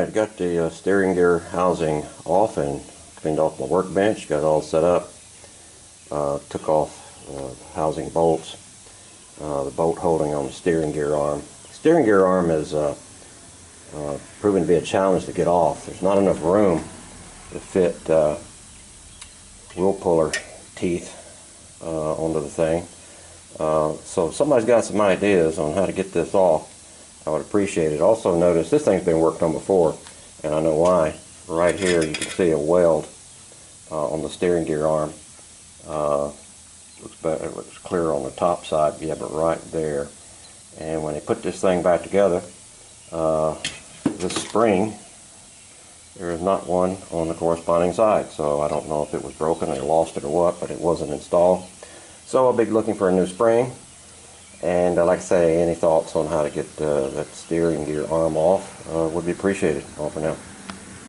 I've got the steering gear housing off and cleaned off my workbench, got it all set up. Took off housing bolts, the bolt holding on the steering gear arm. The steering gear arm is proven to be a challenge to get off. There's not enough room to fit wheel puller teeth onto the thing. So if somebody's got some ideas on how to get this off, I would appreciate it. Also notice this thing's been worked on before, and I know why. Right here you can see a weld on the steering gear arm. It looks clear on the top side, yeah, but right there. And when they put this thing back together, this spring, there is not one on the corresponding side. So I don't know if it was broken or lost it or what, but it wasn't installed. So I'll be looking for a new spring. And like I say, any thoughts on how to get that steering gear arm off would be appreciated. All for now.